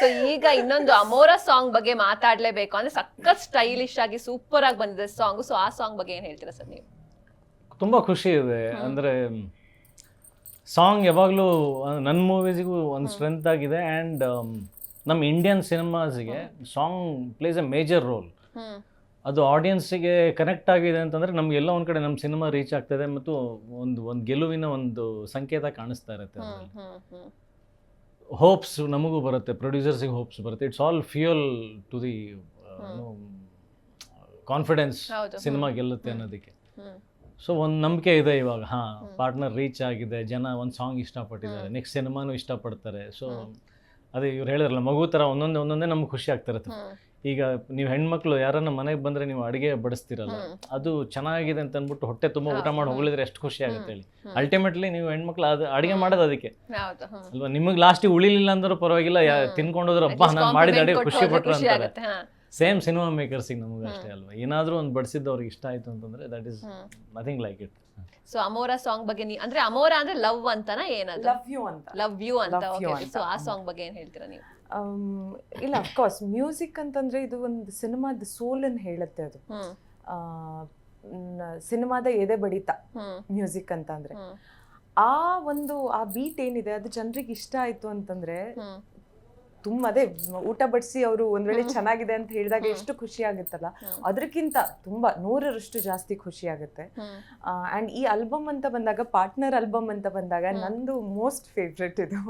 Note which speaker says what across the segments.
Speaker 1: So ಈಗ ಇನ್ನೊಂದು ಅಮೋರಾ song ಬಗ್ಗೆ ಮಾತಾಡ್ಲೇಬೇಕು ಅಂದ್ರೆ ಸಖತ್ ಸ್ಟೈಲಿಶ್ ಆಗಿ ಸೂಪರ್ ಆಗಿ ಬಂದಿದೆ ಸಾಂಗ್. ಸೊ ಆ ಸಾಂಗ್ ಬಗ್ಗೆ ಏನ್ ಹೇಳ್ತೀರಾ ಸರ್ ನೀವು?
Speaker 2: ತುಂಬ ಖುಷಿ ಇದೆ. ಅಂದರೆ ಸಾಂಗ್ ಯಾವಾಗಲೂ ನನ್ನ ಮೂವೀಸಿಗೂ ಒಂದು ಸ್ಟ್ರೆಂತ್ ಆಗಿದೆ. ಆ್ಯಂಡ್ ನಮ್ಮ ಇಂಡಿಯನ್ ಸಿನಿಮಾಸಿಗೆ song plays a major role. ಅದು ಆಡಿಯನ್ಸಿಗೆ ಕನೆಕ್ಟ್ ಆಗಿದೆ ಅಂತಂದರೆ ನಮಗೆಲ್ಲ ಒಂದು ಕಡೆ ನಮ್ಮ ಸಿನಿಮಾ ರೀಚ್ ಆಗ್ತದೆ ಮತ್ತು ಒಂದು ಗೆಲುವಿನ ಒಂದು ಸಂಕೇತ ಕಾಣಿಸ್ತಾ ಇರುತ್ತೆ. ಹೋಪ್ಸ್ ನಮಗೂ ಬರುತ್ತೆ, ಪ್ರೊಡ್ಯೂಸರ್ಸಿಗೆ ಹೋಪ್ಸ್ ಬರುತ್ತೆ. It's all fuel to the confidence cinema ಗೆಲ್ಲುತ್ತೆ ಅನ್ನೋದಕ್ಕೆ. ಸೊ ಒಂದು ನಂಬಿಕೆ ಇದೆ ಇವಾಗ. ಪಾರ್ಟ್ನರ್ ರೀಚ್ ಆಗಿದೆ, ಜನ ಒಂದು ಸಾಂಗ್ ಇಷ್ಟಪಟ್ಟಿದ್ದಾರೆ, ನೆಕ್ಸ್ಟ್ ಸಿನಿಮಾನು ಇಷ್ಟಪಡ್ತಾರೆ. ಸೊ ಅದೇ ಇವ್ರು ಹೇಳಿದ್ರಲ್ಲ, ಮಗು ಥರ ಒಂದೊಂದೇ ನಮ್ಗೆ ಖುಷಿ ಆಗ್ತಿರುತ್ತೆ. ಈಗ ನೀವು ಹೆಣ್ಮಕ್ಳು ಯಾರನ್ನ ಮನೆಗೆ ಬಂದರೆ ನೀವು ಅಡುಗೆ ಬಡಿಸ್ತಿರಲ್ಲ, ಅದು ಚೆನ್ನಾಗಿದೆ ಅಂತ ಅಂದ್ಬಿಟ್ಟು ಹೊಟ್ಟೆ ತುಂಬ ಊಟ ಮಾಡಿ ಹೋಗ್ಲಿದ್ರೆ ಎಷ್ಟು ಖುಷಿ ಆಗುತ್ತೆ ಹೇಳಿ. ಅಲ್ಟಿಮೇಟ್ಲಿ ನೀವು ಹೆಣ್ಮಕ್ಳು ಅದು ಅಡುಗೆ ಮಾಡೋದು ಅದಕ್ಕೆ ಅಲ್ವಾ. ನಿಮಗೆ ಲಾಸ್ಟಿಗೆ ಉಳಿಲಿಲ್ಲ ಅಂದ್ರೂ ಪರವಾಗಿಲ್ಲ, ತಿನ್ಕೊಂಡೋದ್ರು ಹಬ್ಬ ನಾನು ಮಾಡಿದ ಅಡುಗೆ ಖುಷಿ ಪಟ್ರು ಅಂತಾರೆ. ಸೇಮ್ ಸಿನಿಮಾ ಮೇಕರ್ಸಿಗೆ ನಮಗೆ ಅಷ್ಟೇ ಅಲ್ವಾ. ಏನಾದರೂ ಒಂದು ಬಡಿಸಿದ್ದು ಅವ್ರಿಗೆ ಇಷ್ಟ ಆಯಿತು ಅಂತಂದರೆ that is nothing like it.
Speaker 1: So Amora song ಬಗ್ಗೆ ಅಂದ್ರೆ ಅಮೋರಾ ಅಂದ್ರೆ ಲವ್ ಅಂತನಾ ಏನದು? ಲವ್ ಯು ಅಂತ. ಸೊ ಆ ಸಾಂಗ್ ಬಗ್ಗೆ ಏನ್ ಹೇಳ್ತೀರಾ ನೀವು?
Speaker 3: ಇಲ್ಲ, ಅಫ್ಕೋರ್ಸ್ ಮ್ಯೂಸಿಕ್ ಅಂತಂದ್ರೆ ಇದು ಒಂದು ಸಿನಿಮಾದ ಸೋಲ್ ಅನ್ನು ಹೇಳುತ್ತೆ. ಅದು ಸಿನಿಮಾದ ಎದೆ ಬಡಿತ ಮ್ಯೂಸಿಕ್ ಅಂತಂದ್ರೆ. ಆ ಬೀಟ್ ಏನಿದೆ ಅದು ಜನರಿಗೆ ಇಷ್ಟ ಆಯ್ತು ಅಂತಂದ್ರೆ ತುಂಬ ಅದೇ ಊಟ ಬಡಿಸಿ ಅವರು ಒಂದ್ ವೇಳೆ ಚೆನ್ನಾಗಿದೆ ಅಂತ ಹೇಳಿದಾಗ ಎಷ್ಟು ಖುಷಿ ಆಗುತ್ತಲ್ಲ, ಅದಕ್ಕಿಂತ ತುಂಬಾ 100ರಷ್ಟು ಜಾಸ್ತಿ ಖುಷಿ ಆಗುತ್ತೆ. ಅಂಡ್ ಈ ಆಲ್ಬಮ್ ಅಂತ ಬಂದಾಗ, ಪಾರ್ಟ್ನರ್ ಆಲ್ಬಮ್ ಅಂತ ಬಂದಾಗ ನಂದು ಮೋಸ್ಟ್ ಫೇವ್ರೆಟ್ ಇದು.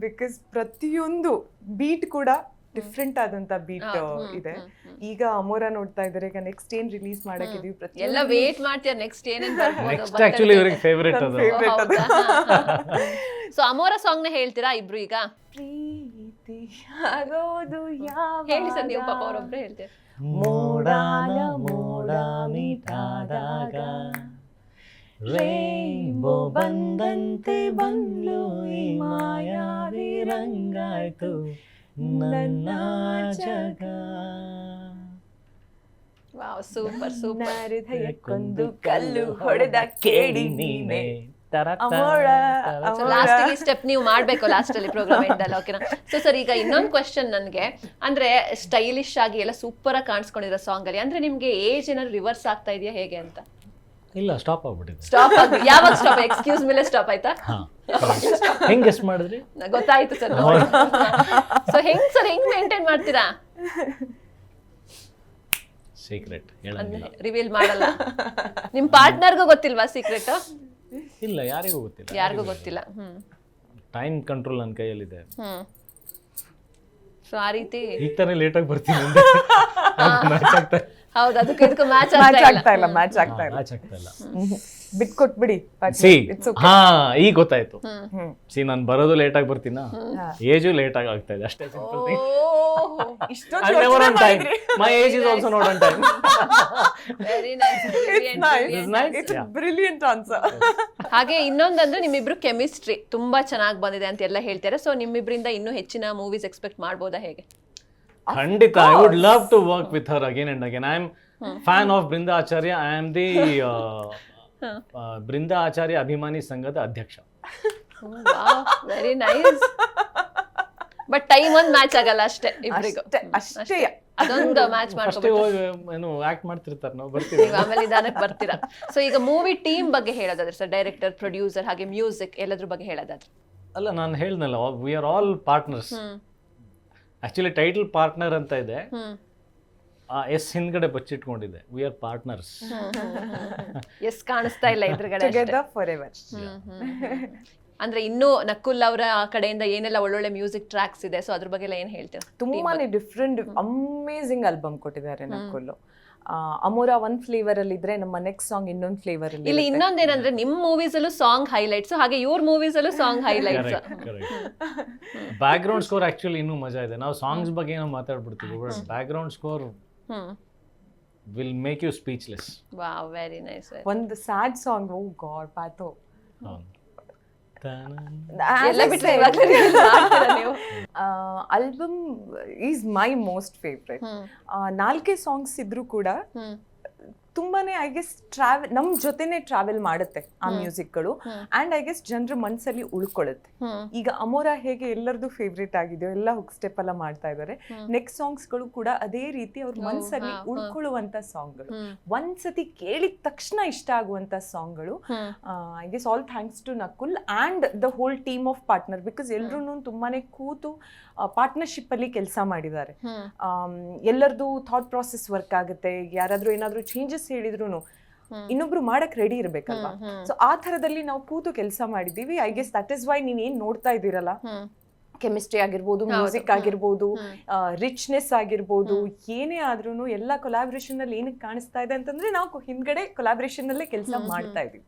Speaker 3: ಬಿಕಾಸ್ ಪ್ರತಿಯೊಂದು ಬೀಟ್ ಕೂಡ ಡಿಫ್ರೆಂಟ್ ಆದಂತ ಬೀಟ್ ಇದೆ. ಈಗ ಅಮೋರಾ ನೋಡ್ತಾ ಇದ್ದಾರೆ, ಈಗ ನೆಕ್ಸ್ಟ್ ಏನ್ ರಿಲೀಸ್ ಮಾಡಕ್ಕಿದೀವಿ,
Speaker 1: ಎಲ್ಲ ವೇಟ್ ಮಾಡ್ತೀರಾ ನೆಕ್ಸ್ಟ್ ಏನೇನ್ ಬರ್ಬೋದು.
Speaker 2: ನೆಕ್ಸ್ಟ್ ಆಕ್ಚುಲಿ ಇವರಿಗೆ ಫೇವರೇಟ್ ಅದು.
Speaker 1: ಸೊ ಅಮೋರಾ ಸಾಂಗ್ ನ ಹೇಳ್ತೀರಾ ಇಬ್ರು ಈಗ?
Speaker 3: ಪ್ರೀತಿ ಆಗೋದು ಯಾವ
Speaker 1: ಹೇಳಿ ಸರ್ ನೀವು, ಪಾಪ ಅವರೊಬ್ರೆ ಹೇಳ್ತೀರಾ.
Speaker 2: ಮೋಡಾನ ಮೋಡ ಮೀಟಾದಾಗ ರೈನ್ಬೋ ಬಂದಂತೆ ಬಂದ್ಲು ಈ ಮಾಯಾವಿ ರಂಗಾಯ್ತು ನನ್ನ ಜಗ.
Speaker 1: Wow, super super.
Speaker 3: ಹೃದಯಕ್ಕೊಂದು ಕಲ್ಲು ಹೊಡೆದ ಕೇಳಿ ನೀನೆ.
Speaker 1: ಲಾಸ್ಟ್ ಸ್ಟೆಪ್ ನೀವು ಮಾಡ್ಬೇಕು ಲಾಸ್ಟ್ ಅಲ್ಲಿ ಪ್ರೋಗ್ರಾಮ್ ಎಂಡ್ ಅಲ್ಲಿ, ಓಕೆನಾ? ಸೊ ಸರ್, ಈಗ ಇನ್ನೊಂದು ಕ್ವೆಶ್ಚನ್ ನನ್ಗೆ, ಅಂದ್ರೆ ಸ್ಟೈಲಿಶ್ ಆಗಿ ಎಲ್ಲ ಸೂಪರ್ ಆಗಿ ಕಾಣಿಸ್ಕೊಂಡಿರೋ ಸಾಂಗ್ ಅಲ್ಲಿ ಅಂದ್ರೆ ನಿಮ್ಗೆ ಏಜ್ ಏನಾದ್ರು ರಿವರ್ಸ್ ಆಗ್ತಾ ಇದೆಯಾ ಹೇಗೆ ಅಂತ?
Speaker 2: ಇಲ್ಲ, ಸ್ಟಾಪ್ ಆಗ್ಬಿಟ್ಟಿದೆ.
Speaker 1: ಸ್ಟಾಪ್ ಆಗಿ ಯಾವಾಗ ಸ್ಟಾಪ್? ಎಕ್ಸ್ಕ್ಯೂಸ್ ಮೇಲೆ ಸ್ಟಾಪ್ ಆಯ್ತಾ?
Speaker 2: ಹೆಂಗ್ ಗೆಸ್ ಮಾಡಿದ್ರಿ?
Speaker 1: ಗೊತ್ತಾಯ್ತು ಸರ್. ಸೊ ಹೆಂಗ್ ಮೇಂಟೈನ್ ಮಾಡ್ತೀರಾ?
Speaker 2: ಸೀಕ್ರೆಟ್
Speaker 1: ರಿವೀಲ್ ಮಾಡಲ್ಲ. ನಿಮ್ ಪಾರ್ಟ್ನರ್ಗೂ ಗೊತ್ತಿಲ್ವಾ ಸೀಕ್ರೆಟ್?
Speaker 2: ಇಲ್ಲ, ಯಾರಿಗೂ
Speaker 1: ಗೊತ್ತಿಲ್ಲ.
Speaker 2: ಟೈಮ್ ಕಂಟ್ರೋಲ್ ನನ್ನ ಕೈಯಲ್ಲಿದೆ.
Speaker 1: ಸೊ ಆ ರೀತಿ
Speaker 2: ಈಗ ತಾನೇ ಲೇಟ್ ಆಗಿ ಬರ್ತೀನಿ.
Speaker 1: ಹೌದು, ಅದಕ್ಕೆ ಇದಕ್ಕೂ ಮ್ಯಾಚ್
Speaker 3: ಆಗ್ತಾ ಇಲ್ಲ. ಬಿಟ್ಕೊಟ್ಬಿಡಿ.
Speaker 2: ಈಗ ಗೊತ್ತಾಯ್ತು. ನಾನು ಬರೋದು ಲೇಟ್ ಆಗಿ ಬರ್ತೀನ, ಏಜು ಲೇಟ್ ಆಗಿ ಆಗ್ತಾ ಇದೆ ಅಷ್ಟೇ. My age is also not on time.
Speaker 1: Very nice.
Speaker 3: Brilliant answer.
Speaker 1: ಹಾಗೆ ಇನ್ನೊಂದಂದ್ರೆ ನಿಮ್ಮಿಬ್ರು ಕೆಮಿಸ್ಟ್ರಿ ತುಂಬಾ ಚೆನ್ನಾಗಿ ಬಂದಿದೆ ಅಂತ ಎಲ್ಲ ಹೇಳ್ತಾರೆ. ಸೊ ನಿಮ್ಮಿಬ್ರಿಂದ ಇನ್ನೂ ಹೆಚ್ಚಿನ ಮೂವೀಸ್ ಎಕ್ಸ್ಪೆಕ್ಟ್ ಮಾಡ್ಬೋದಾ ಹೇಗೆ?
Speaker 2: ಖಂಡಿತ. I would love to work with her again and again. I am fan of Brinda Acharya. I am the Brinda Acharya ಅಭಿಮಾನಿ ಸಂಘದ ಅಧ್ಯಕ್ಷ.
Speaker 1: Very nice. ಬಟ್ ಟೈಮ್ ಒಂದು ಮ್ಯಾಚ್ ಆಗಲ್ಲ ಅಷ್ಟೇ ಇಬ್ಬರಿಗೂ.
Speaker 3: ಅಷ್ಟೇ
Speaker 1: ಅದೊಂದು ಮ್ಯಾಚ್ ಮಾಡ್ಕೊಂಡು
Speaker 2: ಏನು ಆಕ್ಟ್ ಮಾಡ್ತಿರ್ತಾರೆ, ನಾವು ಬರ್ತೀವಿ,
Speaker 1: ಆಮೇಲೆ ನಿಧಾನಕ್ಕೆ ಬರ್ತೀರಾ. ಸೊ ಈಗ ಮೂವಿ ಟೀಮ್ ಬಗ್ಗೆ ಹೇಳೋದಾದ್ರೆ ಸರ್, ಡೈರೆಕ್ಟರ್, ಪ್ರೊಡ್ಯೂಸರ್ ಹಾಗೆ ಮ್ಯೂಸಿಕ್ ಎಲ್ಲದ್ರ ಬಗ್ಗೆ ಹೇಳೋದಾದ್ರೆ?
Speaker 2: ಅಲ್ಲ, ನಾನು ಹೇಳ್ದಲ್ಲ, we are all partners. Actually title partner ಅಂತ ಇದೆ, ಎಸ್ ಹಿಂದ್ಗಡೆ ಬಚ್ಚಿಟ್ಕೊಂಡಿದೆ. We are partners.
Speaker 1: ಎಸ್ ಕಾಣಿಸ್ತಾ ಇಲ್ಲ ಎದುರುಗಡೆ.
Speaker 3: Together forever.
Speaker 1: ಅಂದ್ರೆ ಇನ್ನು ನಕುಲ್ ಅವರ ಕಡೆಯಿಂದ ಏನೆಲ್ಲ ಒಳ್ಳೊಳ್ಳೆ ಮ್ಯೂಸಿಕ್ ಟ್ರ್ಯಾಕ್ಸ್ ಇದೆ, ಸೊ ಅದ್ರ ಬಗ್ಗೆ ಎಲ್ಲ ಏನ್ ಹೇಳ್ತೀರಾ?
Speaker 3: ತುಂಬಾನೇ ಡಿಫ್ರೆಂಟ್ ಅಮೇಸಿಂಗ್ ಆಲ್ಬಮ್ ಕೊಟ್ಟಿದ್ದಾರೆ ನಕುಲ್. ಅಮೋರಾ ಒಂದ್ ಫ್ಲೇವರ್ ಅಲ್ಲಿ ಇದ್ರೆ, ನಮ್ಮ ನೆಕ್ಸ್ಟ್ ಸಾಂಗ್ ಇನ್ನೊಂದ್ ಫ್ಲೇವರ್ ಅಲ್ಲಿ.
Speaker 1: ಇಲ್ಲಿ ಇನ್ನೊಂದೇನಂದ್ರೆ ನಿಮ್ ಮೂವೀಸ್ ಅಲ್ಲೂ ಸಾಂಗ್ ಹೈಲೈಟ್ಸ್, ಹಾಗೆ ಇವ್ರ ಮೂವೀಸ್ ಅಲ್ಲೂ song highlights.
Speaker 2: Background score actually ಇನ್ನೂ ಮಜಾ ಇದೆ. ನಾವು ಸಾಂಗ್ಸ್ ಬಗ್ಗೆ ಏನೋ ಮಾತಾಡ್ಬಿಡ್ತೀವಿ, but background score will make you speechless.
Speaker 1: Wow, very nice.
Speaker 3: ಒಂದು sad song, oh god, pathos. Album is my most favourite. 4 songs ಇದ್ರು ಕೂಡ ತುಂಬಾನೇ ಐ ಗೆಸ್ ಟ್ರಾವೆಲ್ ನಮ್ ಜೊತೆನೆ ಟ್ರಾವೆಲ್ ಮಾಡುತ್ತೆ ಆ ಮ್ಯೂಸಿಕ್ಗಳು ಅಂಡ್ ಐ ಗೆಸ್ ಜನರ ಮನ್ಸಲ್ಲಿ ಉಳ್ಕೊಳ್ಳುತ್ತೆ. ಈಗ ಅಮೋರಾ ಹೇಗೆ ಎಲ್ಲರದು ಫೇವ್ರೇಟ್ ಆಗಿದೆಯೋ ಎಲ್ಲ ಹುಕ್ ಸ್ಟೆಪ್ ಎಲ್ಲ ಮಾಡ್ತಾ ಇದ್ದಾರೆ, ನೆಕ್ಸ್ಟ್ ಸಾಂಗ್ಸ್ಗಳು ಕೂಡ ಅದೇ ರೀತಿ ಅವ್ರ ಮನ್ಸಲ್ಲಿ ಉಳ್ಕೊಳ್ಳುವಂತ ಸಾಂಗ್ಗಳು, ಒಂದ್ಸತಿ ಕೇಳಿದ ತಕ್ಷಣ ಇಷ್ಟ ಆಗುವಂತ ಸಾಂಗ್ಗಳು. I guess all thanks to Nakul and the whole team of partner, because ಎಲ್ರು ತುಂಬಾನೇ ಕೂತು ಪಾರ್ಟ್ನರ್ಶಿಪ್ ಅಲ್ಲಿ ಕೆಲಸ ಮಾಡಿದ್ದಾರೆ. ಎಲ್ಲರದು ಥಾಟ್ ಪ್ರಾಸೆಸ್ ವರ್ಕ್ ಆಗುತ್ತೆ. ಯಾರಾದ್ರೂ ಏನಾದ್ರೂ ಚೇಂಜಸ್ ಹೇಳಿದ್ರು ಇನ್ನೊಬ್ರು ಮಾಡಕ್ ರೆಡಿ ಇರ್ಬೇಕಲ್ವಾ. ಸೊ ಆ ತರದಲ್ಲಿ ನಾವು ಕೂತು ಕೆಲಸ ಮಾಡಿದೀವಿ. I guess that is why ನೀವ್ ಏನ್ ನೋಡ್ತಾ ಇದ್ದೀರಲ್ಲ, ಕೆಮಿಸ್ಟ್ರಿ ಆಗಿರ್ಬೋದು, ಮ್ಯೂಸಿಕ್ ಆಗಿರ್ಬೋದು, ರಿಚ್ನೆಸ್ ಆಗಿರ್ಬೋದು, ಏನೇ ಆದ್ರೂ ಎಲ್ಲ ಕೊಲಾಬ್ರೇಷನ್ ಅಲ್ಲಿ ಏನಕ್ಕೆ ಕಾಣಿಸ್ತಾ ಇದೆ ಅಂತಂದ್ರೆ ನಾವು ಹಿಂದ್ಗಡೆ ಕೊಲಾಬ್ರೇಷನ್ ಅಲ್ಲೇ ಕೆಲಸ ಮಾಡ್ತಾ ಇದೀವಿ.